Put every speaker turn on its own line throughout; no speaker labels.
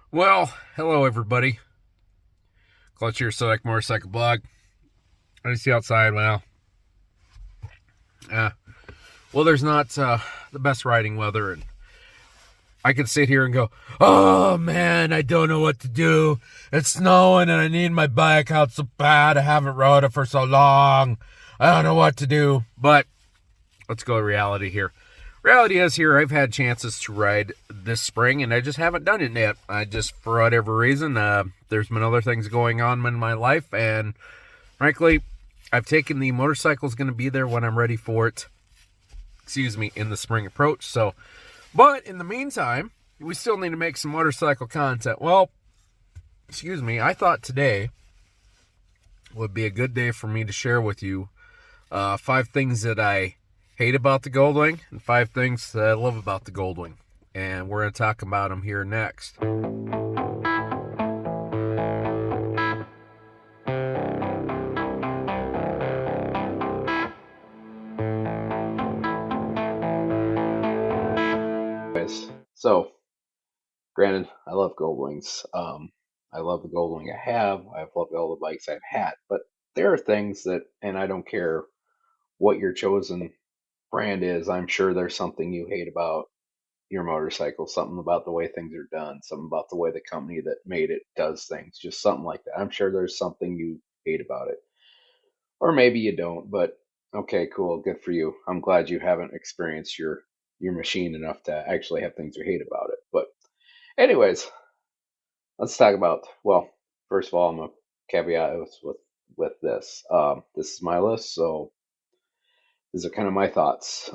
Well, hello everybody. Clutch here, Sodak Motorcycle Blog. I see outside. Uh, there's not the best riding weather, and I could sit here and go, "Oh man, I don't know what to do. It's snowing, and I need my bike out so bad. I haven't rode it for so long. I don't know what to do." But let's go to reality here. Reality is here. I've had chances to ride this spring, and I just haven't done it yet. I just, for whatever reason, there's been other things going on in my life, and frankly, I've taken the motorcycle's going to be there when I'm ready for it. Excuse me, in the spring approach. So, but in the meantime, we still need to make some motorcycle content. Well, excuse me, I thought today would be a good day for me to share with you 5 things that I hate about the Goldwing and 5 things that I love about the Goldwing. And we're going to talk about them here next. So, granted, I love Goldwings. I love the Goldwing I have. I've loved all the bikes I've had. But there are things that, and I don't care what your chosen brand is, I'm sure there's something you hate about your motorcycle, something about the way things are done, something about the way the company that made it does things, just something like that. I'm sure there's something you hate about it. Or maybe you don't, but okay, cool, good for you. I'm glad you haven't experienced your machine enough to actually have things you hate about it. But anyways, let's talk about, well, first of all, I'm a caveat with this. This is my list, so these are kind of my thoughts.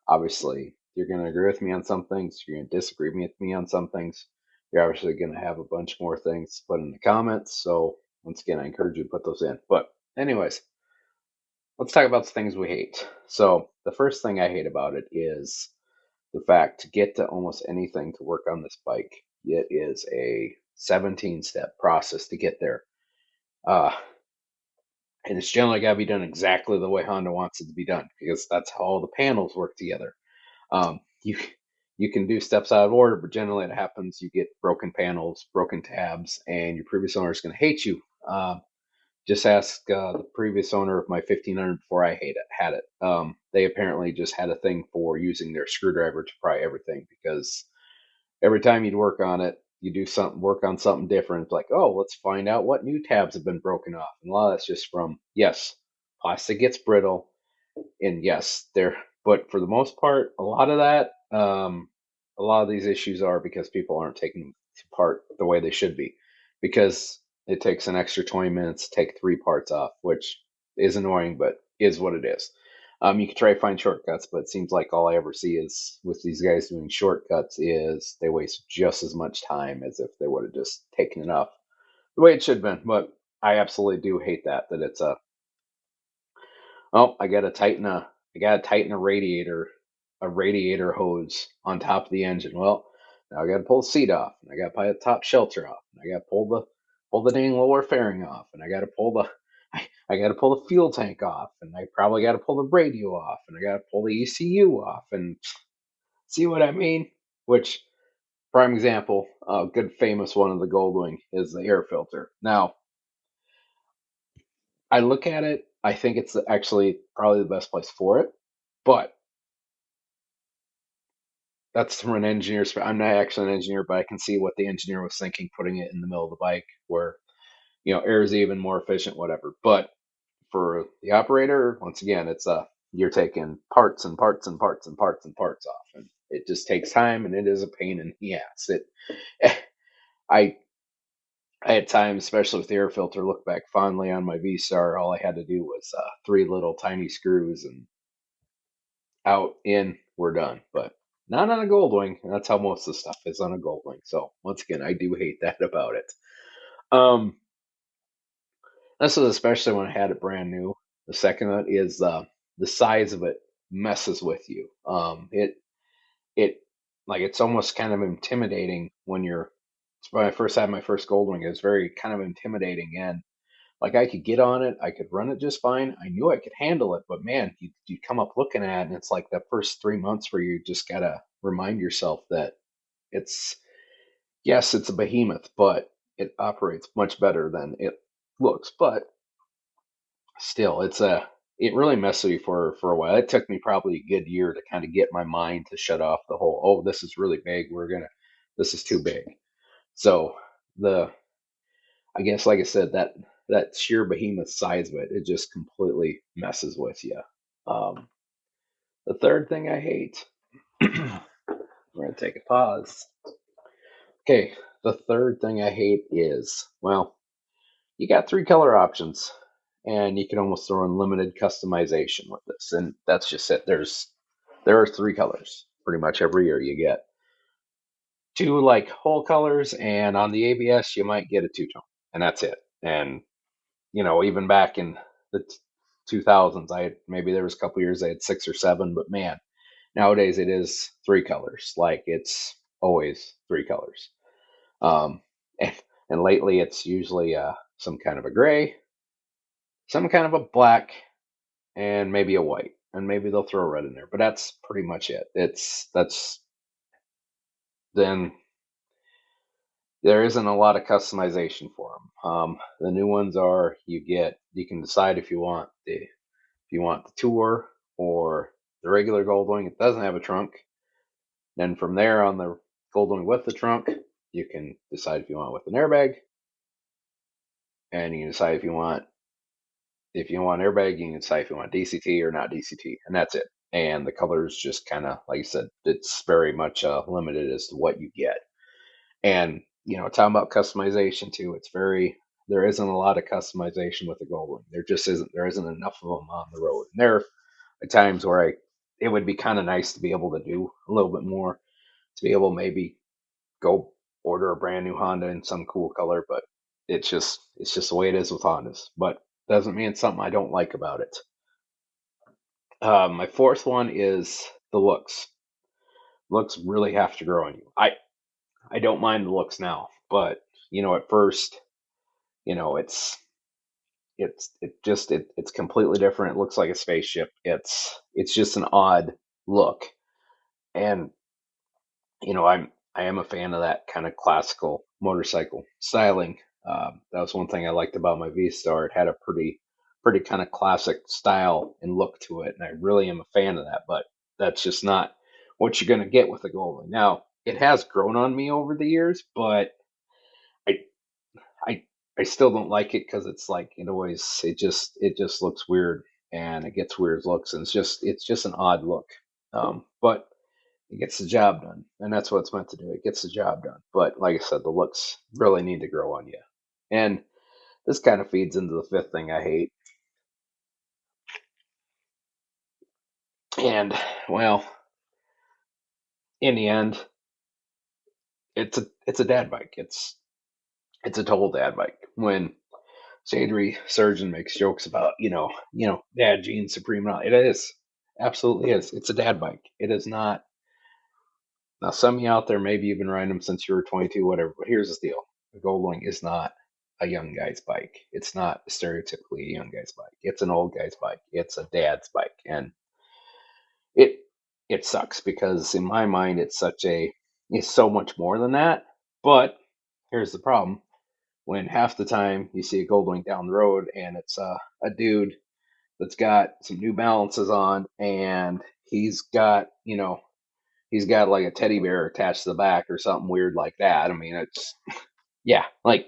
Obviously, you're going to agree with me on some things. You're going to disagree with me on some things. You're obviously going to have a bunch more things to put in the comments. So once again, I encourage you to put those in. But anyways, let's talk about the things we hate. So the first thing I hate about it is the fact to get to almost anything to work on this bike, it is a 17-step process to get there. Uh, and it's generally got to be done exactly the way Honda wants it to be done because that's how all the panels work together. You can do steps out of order, but generally it happens. You get broken panels, broken tabs, and your previous owner is going to hate you. Just ask the previous owner of my 1500 before I had it. They apparently just had a thing for using their screwdriver to pry everything because every time you'd work on it, you do something, work on something different. It's like, oh, let's find out what new tabs have been broken off. And a lot of that's just from, yes, plastic gets brittle, and yes, there. But for the most part, a lot of these issues are because people aren't taking them apart the way they should be, because it takes an extra 20 minutes to take 3 parts off, which is annoying, but is what it is. You can try to find shortcuts, but it seems like all I ever see is with these guys doing shortcuts is they waste just as much time as if they would have just taken it off the way it should have been. But I absolutely do hate that it's a, oh, I gotta tighten a radiator hose on top of the engine. Well, now I gotta pull the seat off, and I gotta pull the top shelter off, and I gotta pull the dang lower fairing off, and I gotta pull the fuel tank off, and I probably gotta pull the radio off, and I gotta pull the ECU off, and see what I mean? Which prime example, a good famous one of the Goldwing is the air filter. Now, I look at it, I think it's actually probably the best place for it, but that's from an engineer's. I'm not actually an engineer, but I can see what the engineer was thinking, putting it in the middle of the bike where air is even more efficient, whatever. But for the operator, once again, it's you're taking parts and parts and parts and parts and parts off, and it just takes time, and it is a pain in the ass. I I had times, especially with the air filter, look back fondly on my V Star. All I had to do was 3 little tiny screws, and out, in, we're done. But not on a Goldwing. And that's how most of the stuff is on a Goldwing. So once again, I do hate that about it. Um, this is especially when I had it brand new. The second one is the size of it messes with you. It like it's almost kind of intimidating when you're. When I first had my first Goldwing, it was very kind of intimidating, and like I could get on it, I could run it just fine. I knew I could handle it, but man, you come up looking at it, and it's like the first 3 months where you just gotta remind yourself that it's Yes, it's a behemoth, but it operates much better than it looks. But still, it really messed with you for a while. It took me probably a good year to kind of get my mind to shut off the whole, oh, this is really big. This is too big. So the I guess, like I said, that sheer behemoth size of it, it just completely messes with you. Um, the third thing I hate, we're gonna take a pause. Okay, the third thing I hate is, well, you got three color options, and you can almost throw in limited customization with this, and that's just it. There are three colors pretty much every year. You get two like whole colors, and on the ABS you might get a two tone, and that's it. And even back in the 2000s, maybe there was a couple years I had six or seven, but man, nowadays it is three colors. Like it's always three colors. Um, and, and lately it's usually some kind of a gray, some kind of a black, and maybe a white, and maybe they'll throw a red in there. But that's pretty much it. That's then there isn't a lot of customization for them. The new ones are you can decide if you want the tour or the regular Goldwing. It doesn't have a trunk. Then from there on the Goldwing with the trunk, you can decide if you want with an airbag, and you can decide if you want airbag, you can decide if you want DCT or not DCT, and that's it. And the colors just kind of, like I said, it's very much limited as to what you get. And talking about customization too, there isn't a lot of customization with the Goldwing. There isn't enough of them on the road. And there are times where it would be kind of nice to be able to do a little bit more, to be able to maybe go order a brand new Honda in some cool color, but it's just the way it is with Hondas. But doesn't mean it's something I don't like about it. My fourth one is the looks. Looks really have to grow on you. I don't mind the looks now, but at first, you know, it's it's completely different. It looks like a spaceship. It's just an odd look, and I am a fan of that kind of classical motorcycle styling. That was one thing I liked about my V Star. It had a pretty kind of classic style and look to it, and I really am a fan of that. But that's just not what you're going to get with the Goldwing. Now, it has grown on me over the years, but I I I still don't like it because it's like it just looks weird, and it gets weird looks, and it's just an odd look. But it gets the job done, and that's what it's meant to do. It gets the job done. But like I said, the looks really need to grow on you. And this kind of feeds into the fifth thing I hate. And well, in the end, it's a dad bike. It's a total dad bike. When Sadri Surgeon makes jokes about dad gene supreme, it is absolutely is. It's a dad bike. It is not. Now, some of you out there, maybe you've been riding them since you were 22, whatever. But here's the deal: the Goldwing is not a young guy's bike. It's not stereotypically a young guy's bike. It's an old guy's bike. It's a dad's bike, and it it sucks because in my mind, it's so much more than that. But here's the problem: when half the time you see a Goldwing down the road, and it's a dude that's got some New Balances on, and he's got like a teddy bear attached to the back or something weird like that. I mean, yeah, like,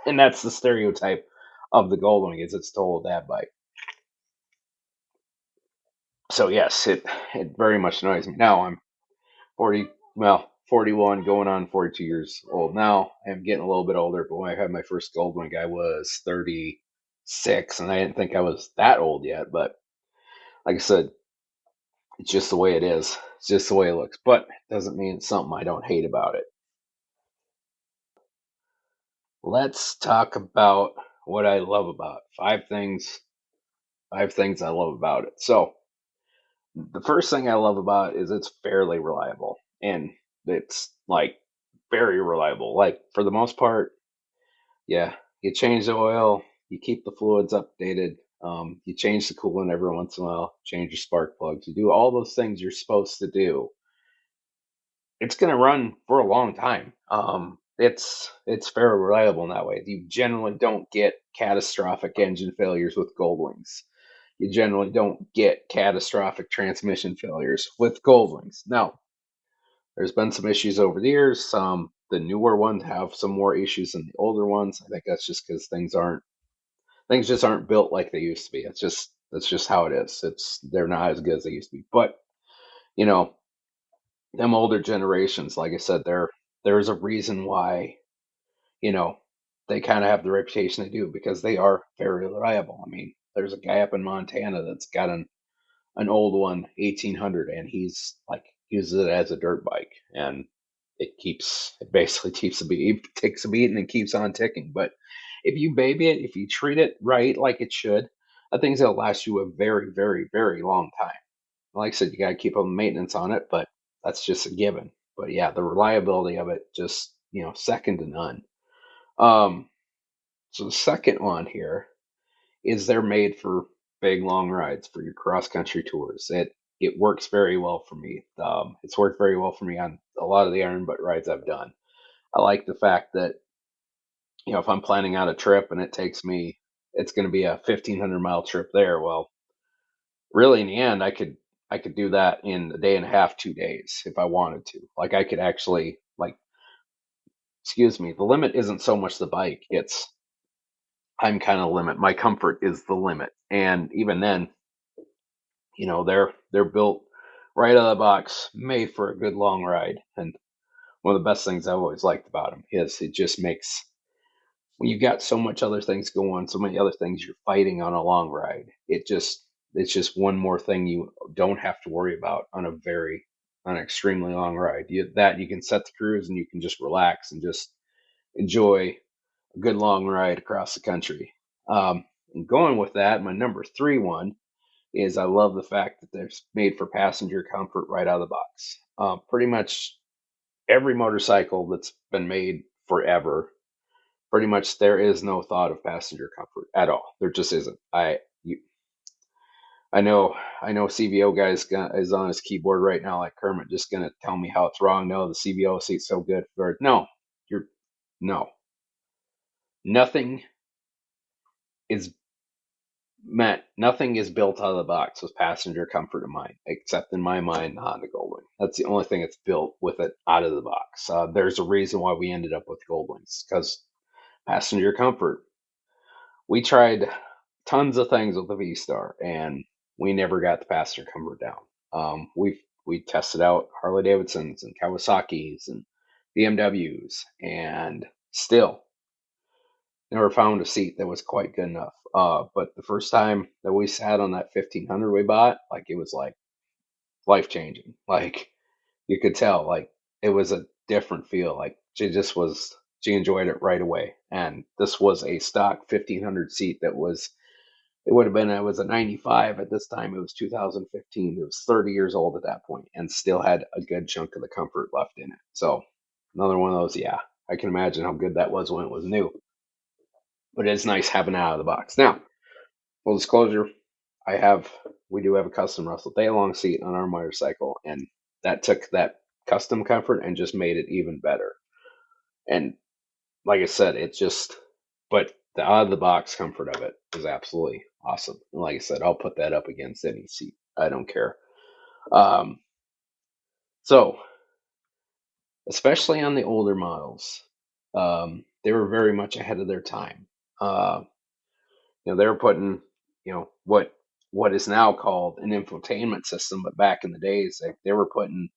and that's the stereotype of the Goldwing is it's total dad bike. So yes, it very much annoys me. Now I'm 40, well, 41, going on 42 years old now. I'm getting a little bit older, but when I had my first Goldwing, I was 36, and I didn't think I was that old yet. But like I said, it's just the way it is. It's just the way it looks. But it doesn't mean it's something I don't hate about it. Let's talk about what I love about it. Five things I love about it. So, the first thing I love about it is it's fairly reliable, and it's like very reliable. Like for the most part, yeah, you change the oil, you keep the fluids updated, you change the coolant every once in a while, change your spark plugs, you do all those things you're supposed to do. It's going to run for a long time. It's very reliable in that way. You generally don't get catastrophic engine failures with Goldwings. You generally don't get catastrophic transmission failures with Goldwings. Now, there's been some issues over the years. The newer ones have some more issues than the older ones. I think that's just because things just aren't built like they used to be. That's just how it is. They're not as good as they used to be. But you know, them older generations, like I said, there's a reason why you know they kind of have the reputation they do because they are very reliable. I mean, there's a guy up in Montana that's got an old one, 1800, and he's like uses it as a dirt bike, and it basically keeps a beat, takes a beat, and it keeps on ticking. But if you baby it, if you treat it right, like it should, I think it'll last you a very, very, very long time. Like I said, you got to keep up with maintenance on it, but that's just a given. But yeah, the reliability of it just second to none. Um, so the second one here is they're made for big long rides for your cross country tours. It works very well for me. It's worked very well for me on a lot of the iron butt rides I've done. I like the fact that if I'm planning out a trip and it's going to be a 1,500-mile trip there. Well, really, in the end, I could do that in a day and a half, 2 days if I wanted to. Like I could actually excuse me. The limit isn't so much the bike; it's I'm kind of limit. My comfort is the limit, and even then, they're built right out of the box, made for a good long ride. And one of the best things I've always liked about them is it just makes when you've got so much other things going on, so many other things you're fighting on a long ride. It's just one more thing you don't have to worry about on an extremely long ride. You can set the cruise and you can just relax and just enjoy a good long ride across the country. And going with that, my number three one is I love the fact that they're made for passenger comfort right out of the box. Pretty much every motorcycle that's been made forever, pretty much there is no thought of passenger comfort at all. There just isn't. I know I know CVO is on his keyboard right now, like Kermit, just gonna tell me how it's wrong. No, the CVO seat's so good for it. No, you're no nothing is nothing is built out of the box with passenger comfort in mind, except in my mind, the Honda Goldwing. That's the only thing that's built with it out of the box. There's a reason why we ended up with Goldwings because passenger comfort. We tried tons of things with the V Star, and we never got the passenger comfort down. We tested out Harley Davidsons and Kawasaki's and BMWs, and still never found a seat that was quite good enough. But the first time that we sat on that 1500 we bought, like it was like life changing. Like you could tell, like it was a different feel. Like she enjoyed it right away. And this was a stock 1500 seat that was, it was a 95 at this time. It was 2015. It was 30 years old at that point and still had a good chunk of the comfort left in it. So another one of those, yeah, I can imagine how good that was when it was new. But it's nice having it out of the box. Now, full disclosure, I have we do have a custom Russell Day-Long seat on our motorcycle, and that took that custom comfort and just made it even better. And like I said, but the out of the box comfort of it is absolutely awesome. And like I said, I'll put that up against any seat. I don't care. Um, so especially on the older models, they were very much ahead of their time. Uh, they were putting, what is now called an infotainment system, but back in the days, they were putting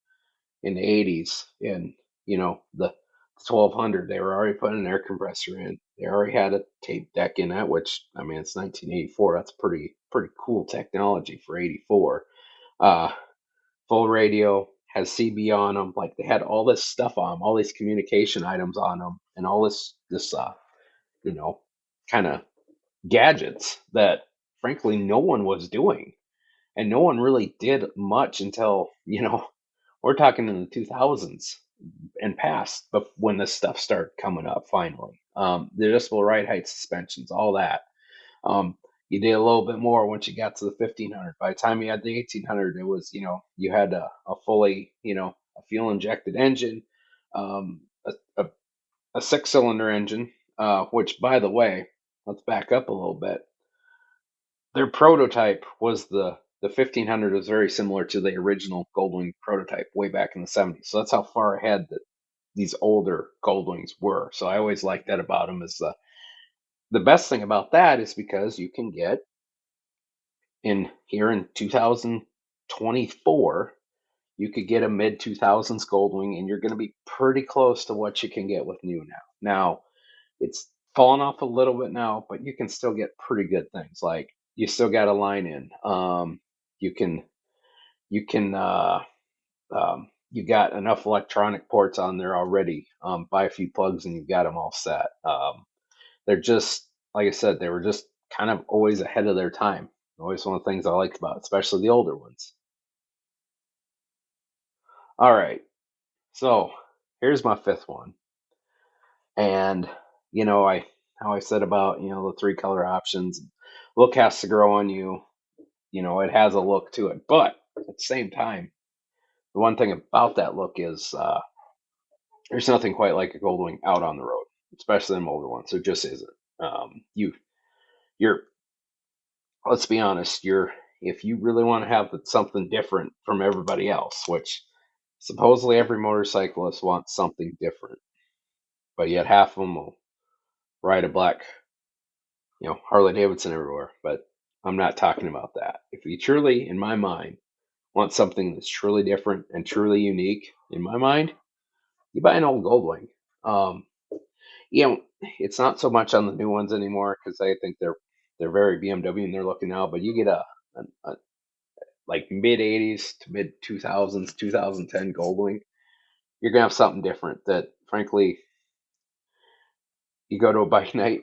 in the 80s in, the 1200, they were already putting an air compressor in. They already had a tape deck in that, which, I mean, it's 1984. That's pretty cool technology for 84. Uh, Full radio, has CB on them. Like they had all this stuff on them, all these communication items on them, and all this you know, kind of gadgets that frankly no one was doing, and no one really did much until we're talking in the 2000s and past, but when this stuff started coming up finally, the adjustable ride height suspensions, all that. um, you did a little bit more once you got to the 1500. By the time you had the 1800, it was, you had a fully, a fuel injected engine, a a six-cylinder engine, which, by the way, let's back up a little bit. Their prototype was the 1500 was very similar to the original Goldwing prototype way back in the 70s. So that's how far ahead that these older Goldwings were. So I always like that about them. Is the best thing about that is because you can get in here in 2024, you could get a mid 2000s Goldwing, and you're going to be pretty close to what you can get with new now. Now, it's fallen off a little bit now, but you can still get pretty good things. Like you still got a line in. You can you can you got enough electronic ports on there already. Buy a few plugs and you've got them all set. They're just like I said, they were just kind of always ahead of their time. Always one of the things I liked about, it, especially the older ones. All right, so here's my fifth one, and I how I said about the three color options. Look has to grow on you. It has a look to it, but at the same time, the one thing about that look is there's nothing quite like a Goldwing out on the road, especially them older ones. There just isn't. You're let's be honest, if you really want to have something different from everybody else, which supposedly every motorcyclist wants something different, but yet half of them will ride a black, Harley Davidson everywhere. But I'm not talking about that. If you truly, in my mind, want something that's truly different and truly unique, in my mind, you buy an old Goldwing. Um, it's not so much on the new ones anymore because I think they're very BMW and they're looking now. But you get a like mid '80s to mid 2000s, 2010 Goldwing, you're gonna have something different. That frankly, you go to a bike night,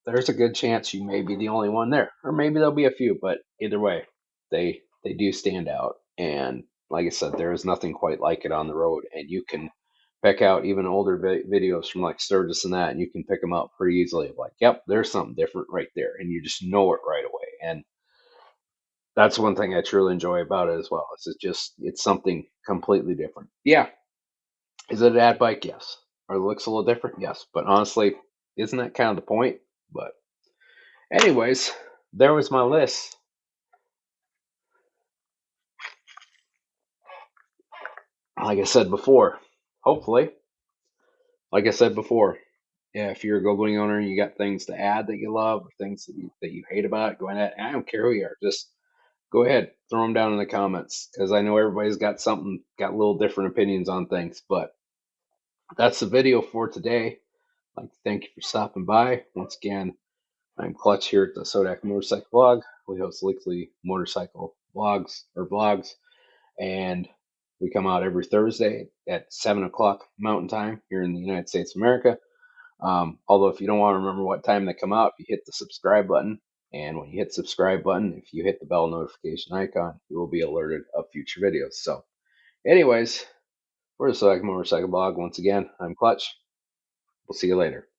there's a good chance you may be the only one there, or maybe there'll be a few. But either way, they do stand out. And like I said, there is nothing quite like it on the road, and you can pick out even older videos from like Sturgis and that, and you can pick them out pretty easily. Of like, yep, there's something different right there, and you just know it right away. And that's one thing I truly enjoy about it as well. It's something completely different. Yeah, is it a dad bike? Yes. Or it looks a little different? Yes. But honestly, isn't that kind of the point? But anyways, there was my list. Like I said before, hopefully, like I said before, yeah, if you're a Goldwing owner and you got things to add that you love or things that you hate about it, go ahead. I don't care who you are. Just go ahead, throw them down in the comments because I know everybody's got little different opinions on things. But that's the video for today. I'd like to thank you for stopping by. Once again, I'm Clutch here at the Sodak Motorcycle Blog. We host weekly motorcycle vlogs, and we come out every Thursday at 7 o'clock Mountain Time here in the United States of America. Although if you don't want to remember what time they come out, you hit the subscribe button. And when you hit the subscribe button, if you hit the bell notification icon, you will be alerted of future videos. So anyways, for the Sodak Motorcycle Blog, once again, I'm Clutch. We'll see you later.